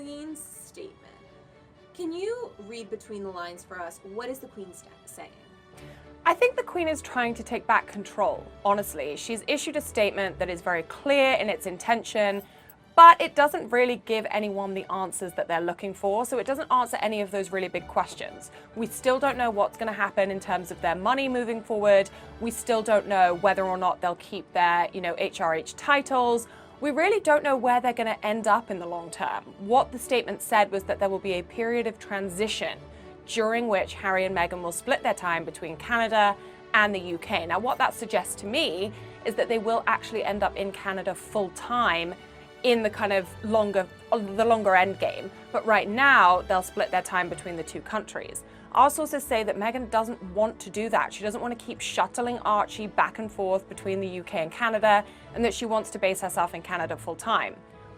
Queen's statement. Can you read between the lines for us? What is the Queen saying? I think the Queen is trying to take back control, honestly. She's issued a statement that is very clear in its intention, but it doesn't really give anyone the answers that they're looking for, so it doesn't answer any of those really big questions. We still don't know what's going to happen in terms of their money moving forward. We still don't know whether or not they'll keep their, HRH titles. We really don't know where they're going to end up in the long term. What the statement said was that there will be a period of transition during which Harry and Meghan will split their time between Canada and the UK. Now, what that suggests to me is that they will actually end up in Canada full time in the kind of the longer end game. But right now, they'll split their time between the two countries. Our sources say that Meghan doesn't want to do that. She doesn't want to keep shuttling Archie back and forth between the UK and Canada, and that she wants to base herself in Canada full time.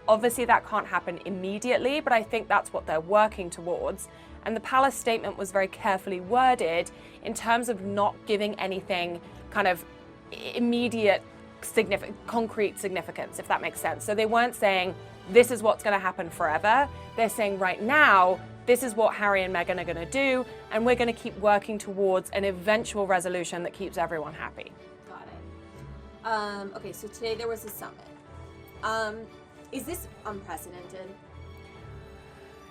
Obviously, that can't happen immediately, but I think that's what they're working towards. And the palace statement was very carefully worded in terms of not giving anything kind of immediate, concrete significance, if that makes sense. So they weren't saying, this is what's going to happen forever. They're saying right now, this is what Harry and Meghan are going to do, and we're going to keep working towards an eventual resolution that keeps everyone happy. Got it. Okay, so today there was a summit. Is this unprecedented?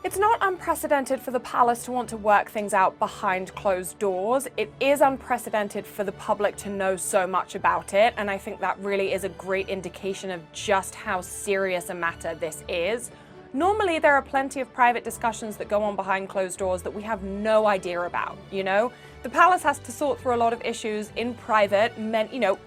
It's not unprecedented for the palace to want to work things out behind closed doors. It is unprecedented for the public to know so much about it, and I think that really is a great indication of just how serious a matter this is. Normally, there are plenty of private discussions that go on behind closed doors that we have no idea about, The palace has to sort through a lot of issues in private,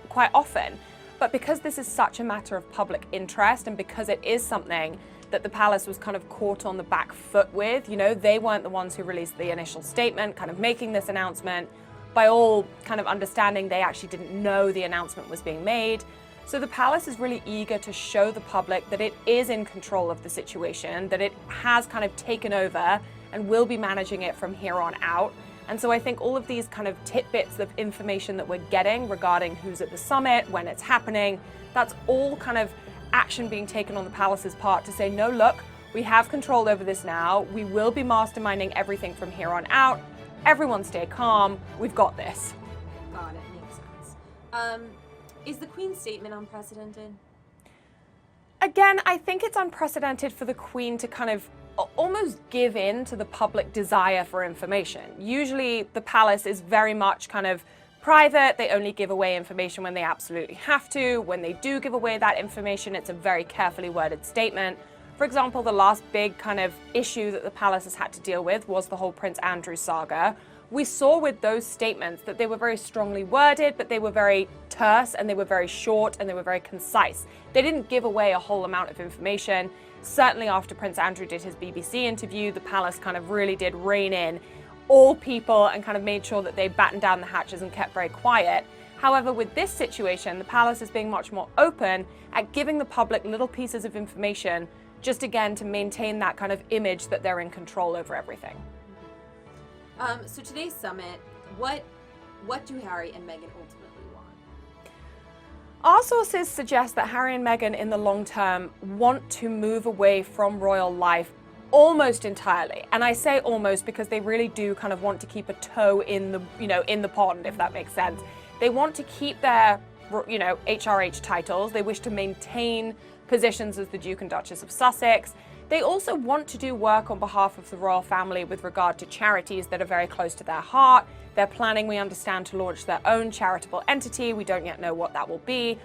quite often. But because this is such a matter of public interest, and because it is something that the palace was kind of caught on the back foot with, they weren't the ones who released the initial statement, kind of making this announcement. By all kind of understanding, they actually didn't know the announcement was being made. So the palace is really eager to show the public that it is in control of the situation, that it has kind of taken over and will be managing it from here on out. And so I think all of these kind of tidbits of information that we're getting regarding who's at the summit, when it's happening, that's all kind of action being taken on the palace's part to say, no, look, we have control over this now. We will be masterminding everything from here on out. Everyone stay calm. We've got this. Got it. Makes sense. Is the Queen's statement unprecedented? Again, I think it's unprecedented for the Queen to kind of almost give in to the public desire for information. Usually the palace is very much kind of private. They only give away information when they absolutely have to. When they do give away that information, it's a very carefully worded statement. For example, the last big kind of issue that the palace has had to deal with was the whole Prince Andrew saga. We saw with those statements that they were very strongly worded, but they were very terse and they were very short and they were very concise. They didn't give away a whole amount of information. Certainly after Prince Andrew did his BBC interview, the palace kind of really did rein in all people and kind of made sure that they battened down the hatches and kept very quiet. However, with this situation, the palace is being much more open at giving the public little pieces of information, just again to maintain that kind of image that they're in control over everything. So today's summit, what do Harry and Meghan ultimately want? Our sources suggest that Harry and Meghan in the long term want to move away from royal life almost entirely. And I say almost because they really do kind of want to keep a toe in the, in the pond, if that makes sense. They want to keep their, HRH titles. They wish to maintain positions as the Duke and Duchess of Sussex. They also want to do work on behalf of the royal family with regard to charities that are very close to their heart. They're planning, we understand, to launch their own charitable entity. We don't yet know what that will be.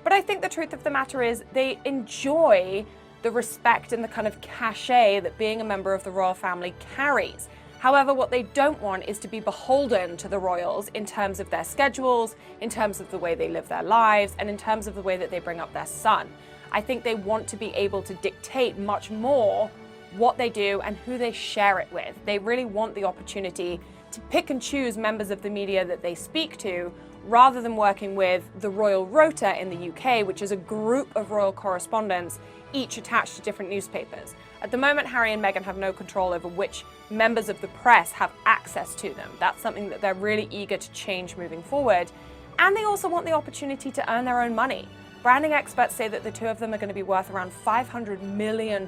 But I think the truth of the matter is they enjoy the respect and the kind of cachet that being a member of the royal family carries. However, what they don't want is to be beholden to the royals in terms of their schedules, in terms of the way they live their lives, and in terms of the way that they bring up their son. I think they want to be able to dictate much more what they do and who they share it with. They really want the opportunity to pick and choose members of the media that they speak to, rather than working with the Royal Rota in the UK, which is a group of royal correspondents, each attached to different newspapers. At the moment, Harry and Meghan have no control over which members of the press have access to them. That's something that they're really eager to change moving forward. And they also want the opportunity to earn their own money. Branding experts say that the two of them are going to be worth around $500 million.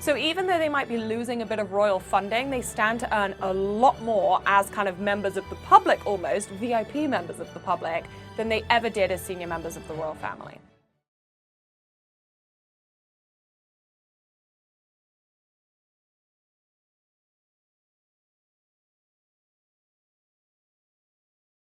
So even though they might be losing a bit of royal funding, they stand to earn a lot more as kind of members of the public, almost VIP members of the public, than they ever did as senior members of the royal family.